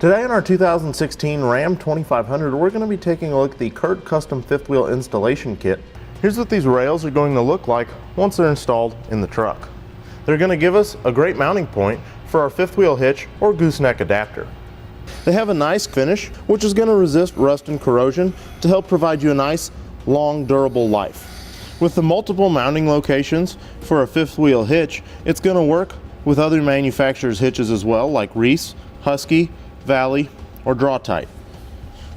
Today in our 2016 Ram 2500, we're going to be taking a look at the Curt custom fifth wheel installation kit. Here's what these rails are going to look like once they're installed in the truck. They're going to give us a great mounting point for our fifth wheel hitch or gooseneck adapter. They have a nice finish, which is going to resist rust and corrosion to help provide you a nice, long, durable life. With the multiple mounting locations for a fifth wheel hitch, it's going to work with other manufacturers' hitches as well, like Reese, Husky, Valley, or Draw-Tite.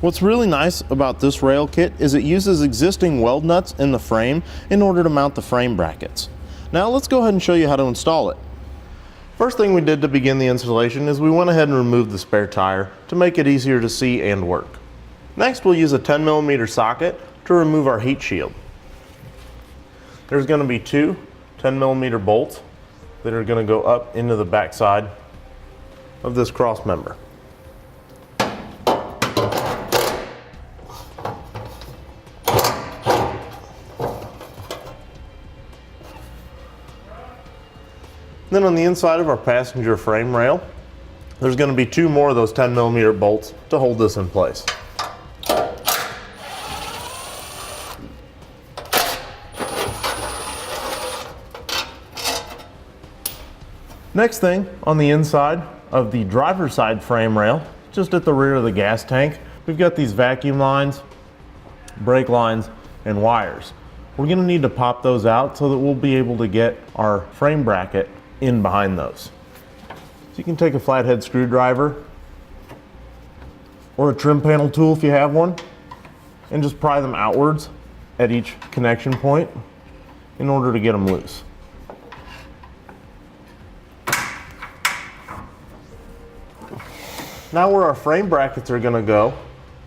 What's really nice about this rail kit is it uses existing weld nuts in the frame in order to mount the frame brackets. Now let's go ahead and show you how to install it. First thing we did to begin the installation is we went ahead and removed the spare tire to make it easier to see and work. Next, we'll use a 10mm socket to remove our heat shield. There's going to be two 10mm bolts that are going to go up into the back side of this cross member. Then on the inside of our passenger frame rail, there's going to be two more of those 10mm bolts to hold this in place. Next thing, on the inside of the driver's side frame rail, just at the rear of the gas tank, we've got these vacuum lines, brake lines, and wires. We're going to need to pop those out so that we'll be able to get our frame bracket in behind those. So you can take a flathead screwdriver or a trim panel tool if you have one and just pry them outwards at each connection point in order to get them loose. Now where our frame brackets are going to go,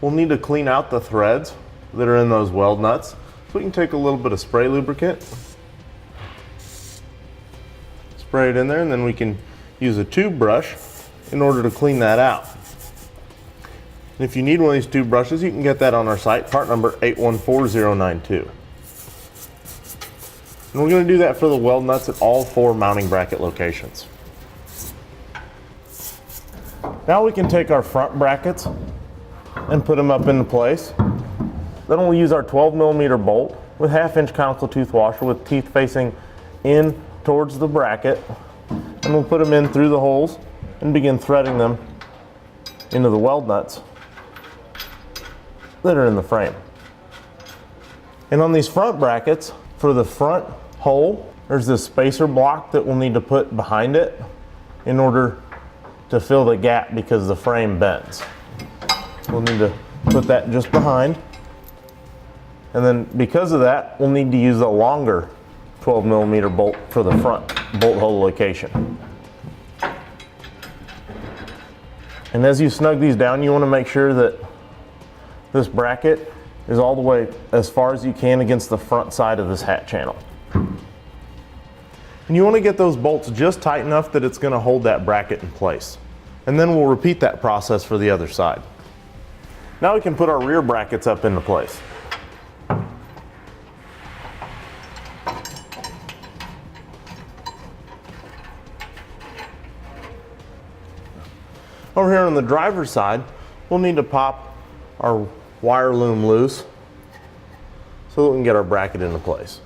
we'll need to clean out the threads that are in those weld nuts. So we can take a little bit of spray lubricant, spray it in there, and then we can use a tube brush in order to clean that out. And if you need one of these tube brushes, you can get that on our site, part number 814092. And we're going to do that for the weld nuts at all four mounting bracket locations. Now we can take our front brackets and put them up into place. Then we'll use our 12mm bolt with 1/2-inch conical tooth washer with teeth facing in towards the bracket, and we'll put them in through the holes and begin threading them into the weld nuts that are in the frame. And on these front brackets, for the front hole, there's this spacer block that we'll need to put behind it in order to fill the gap because the frame bends. We'll need to put that just behind, and then because of that, we'll need to use a longer 12mm bolt for the front bolt hole location. And as you snug these down, you want to make sure that this bracket is all the way as far as you can against the front side of this hat channel. And you want to get those bolts just tight enough that it's going to hold that bracket in place. And then we'll repeat that process for the other side. Now we can put our rear brackets up into place. Over here on the driver's side, we'll need to pop our wire loom loose so that we can get our bracket into place.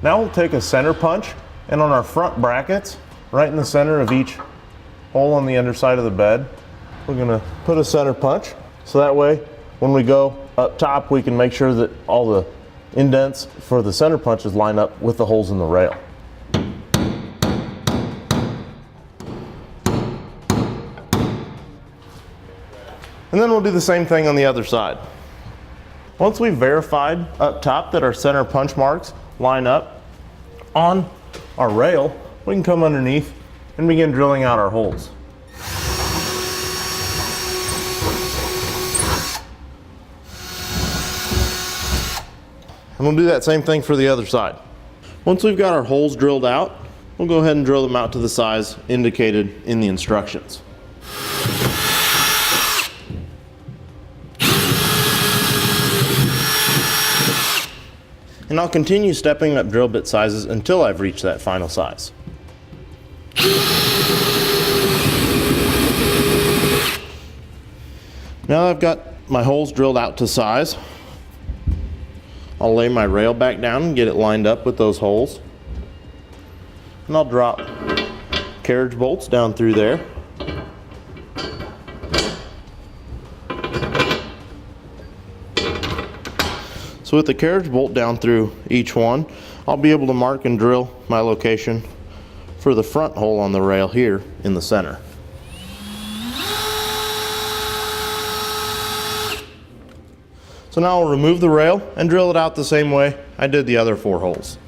Now we'll take a center punch, and on our front brackets, right in the center of each hole on the underside of the bed, we're going to put a center punch, so that way when we go up top we can make sure that all the indents for the center punches line up with the holes in the rail. And then we'll do the same thing on the other side. Once we've verified up top that our center punch marks line up on our rail, we can come underneath and begin drilling out our holes. And we'll do that same thing for the other side. Once we've got our holes drilled out, we'll go ahead and drill them out to the size indicated in the instructions. And I'll continue stepping up drill bit sizes until I've reached that final size. Now that I've got my holes drilled out to size, I'll lay my rail back down and get it lined up with those holes. And I'll drop carriage bolts down through there. So with the carriage bolt down through each one, I'll be able to mark and drill my location for the front hole on the rail here in the center. So now I'll remove the rail and drill it out the same way I did the other 4 holes.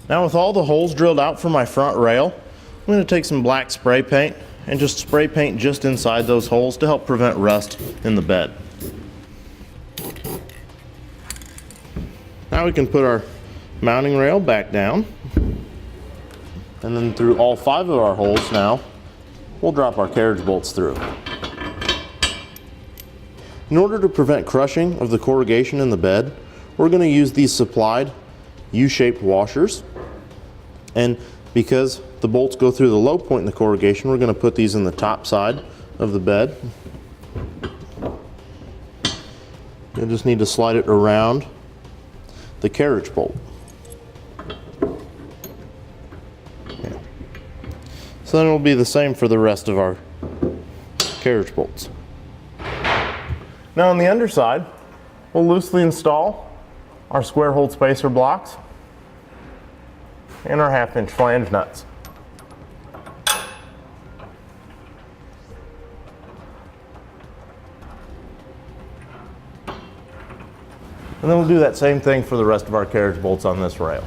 Now with all the holes drilled out for my front rail, I'm going to take some black spray paint and just spray paint just inside those holes to help prevent rust in the bed. Now we can put our mounting rail back down, and then through all 5 of our holes now, we'll drop our carriage bolts through. In order to prevent crushing of the corrugation in the bed, we're going to use these supplied U-shaped washers, and because the bolts go through the low point in the corrugation, we're going to put these in the top side of the bed. You'll just need to slide it around the carriage bolt. Okay. So then it'll be the same for the rest of our carriage bolts. Now on the underside, we'll loosely install our square hole spacer blocks and our 1/2-inch flange nuts. And then we'll do that same thing for the rest of our carriage bolts on this rail.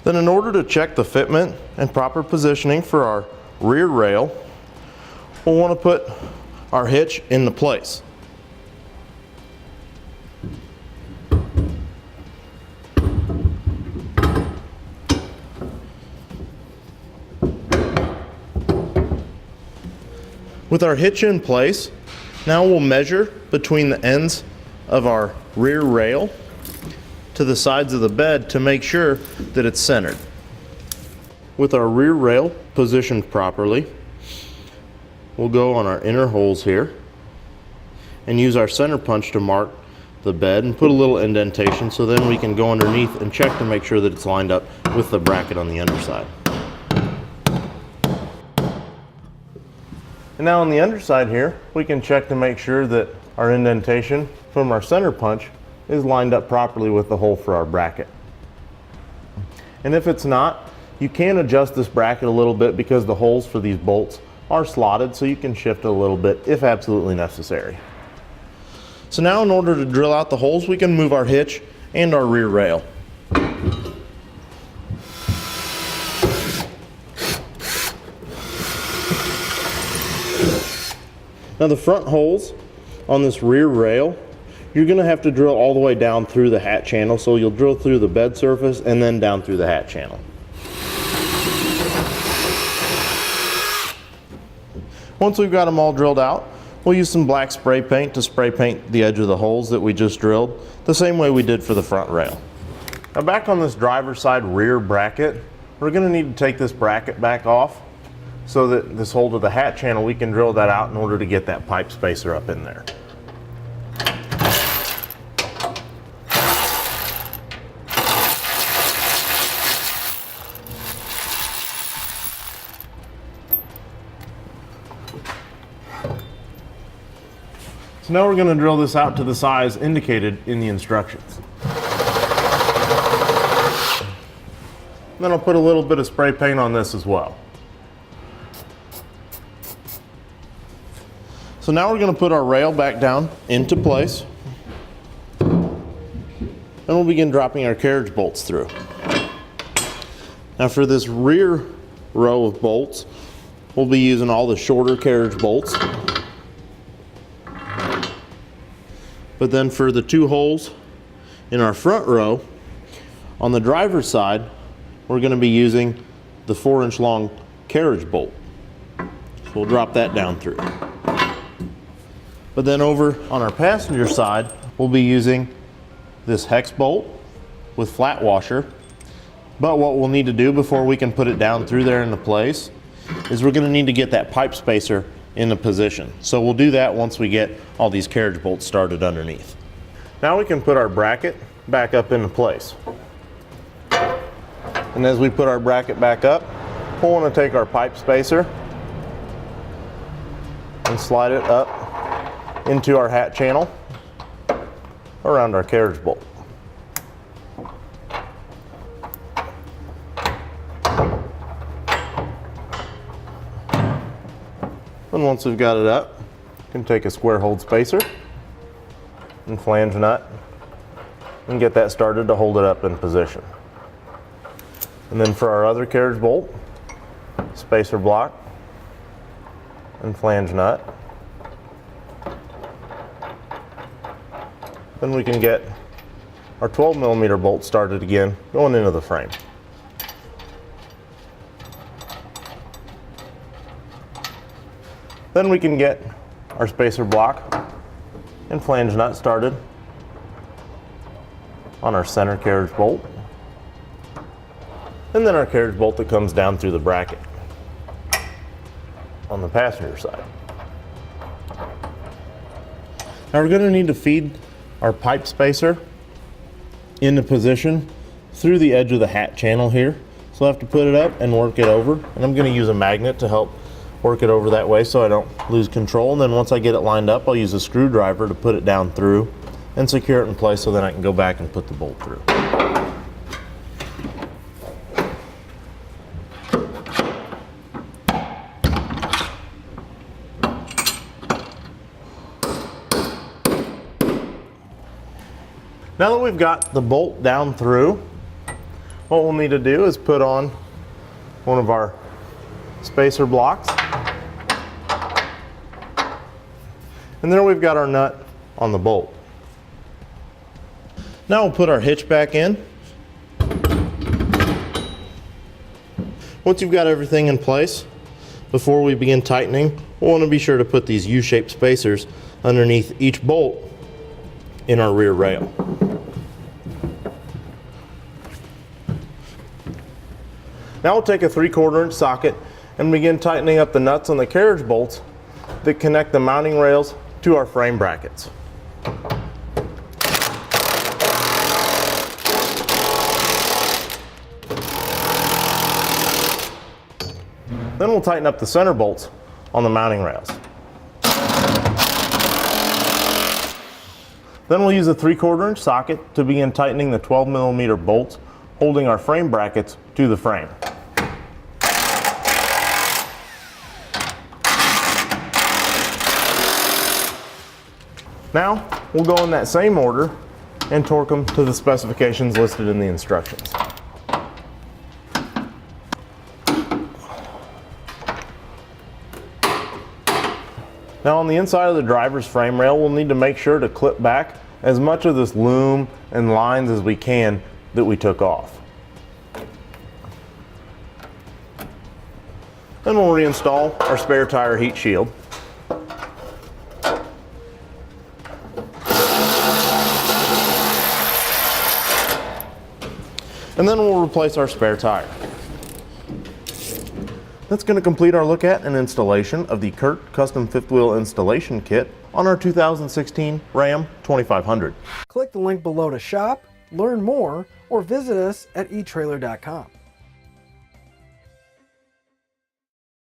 Then in order to check the fitment and proper positioning for our rear rail, we'll want to put our hitch into place. With our hitch in place, now we'll measure between the ends of our rear rail to the sides of the bed to make sure that it's centered. With our rear rail positioned properly, we'll go on our inner holes here and use our center punch to mark the bed and put a little indentation, so then we can go underneath and check to make sure that it's lined up with the bracket on the underside. And now on the underside here, we can check to make sure that our indentation from our center punch is lined up properly with the hole for our bracket. And if it's not, you can adjust this bracket a little bit because the holes for these bolts are slotted, so you can shift it a little bit if absolutely necessary. So now in order to drill out the holes, we can move our hitch and our rear rail. Now the front holes on this rear rail, you're going to have to drill all the way down through the hat channel, so you'll drill through the bed surface and then down through the hat channel. Once we've got them all drilled out, we'll use some black spray paint to spray paint the edge of the holes that we just drilled, the same way we did for the front rail. Now back on this driver's side rear bracket, we're going to need to take this bracket back off so that this hole to the hat channel, we can drill that out in order to get that pipe spacer up in there. So now we're going to drill this out to the size indicated in the instructions. Then I'll put a little bit of spray paint on this as well. So now we're going to put our rail back down into place, and we'll begin dropping our carriage bolts through. Now for this rear row of bolts, we'll be using all the shorter carriage bolts. But then for the 2 holes in our front row, on the driver's side, we're going to be using the 4-inch long carriage bolt. So we'll drop that down through. But then over on our passenger side, we'll be using this hex bolt with flat washer. But what we'll need to do before we can put it down through there into place is we're going to need to get that pipe spacer into position. So we'll do that once we get all these carriage bolts started underneath. Now we can put our bracket back up into place. And as we put our bracket back up, we'll want to take our pipe spacer and slide it up into our hat channel around our carriage bolt. And once we've got it up, you can take a square hold spacer and flange nut and get that started to hold it up in position. And then for our other carriage bolt, spacer block and flange nut. Then we can get our 12mm bolt started again, going into the frame. Then we can get our spacer block and flange nut started on our center carriage bolt, and then our carriage bolt that comes down through the bracket on the passenger side. Now we're going to need to feed our pipe spacer into position through the edge of the hat channel here. So I have to put it up and work it over, and I'm going to use a magnet to help work it over that way so I don't lose control. And then once I get it lined up, I'll use a screwdriver to put it down through and secure it in place so then I can go back and put the bolt through. Now that we've got the bolt down through, what we'll need to do is put on one of our spacer blocks. And there we've got our nut on the bolt. Now we'll put our hitch back in. Once you've got everything in place, before we begin tightening, we'll want to be sure to put these U-shaped spacers underneath each bolt in our rear rail. Now we'll take a 3/4 inch socket and begin tightening up the nuts on the carriage bolts that connect the mounting rails to our frame brackets. Then we'll tighten up the center bolts on the mounting rails. Then we'll use a 3/4 inch socket to begin tightening the 12mm bolts holding our frame brackets to the frame. Now, we'll go in that same order and torque them to the specifications listed in the instructions. Now on the inside of the driver's frame rail, we'll need to make sure to clip back as much of this loom and lines as we can that we took off. Then we'll reinstall our spare tire heat shield. And then we'll replace our spare tire. That's going to complete our look at and installation of the Curt Custom Fifth Wheel Installation Kit on our 2016 Ram 2500. Click the link below to shop, learn more, or visit us at eTrailer.com.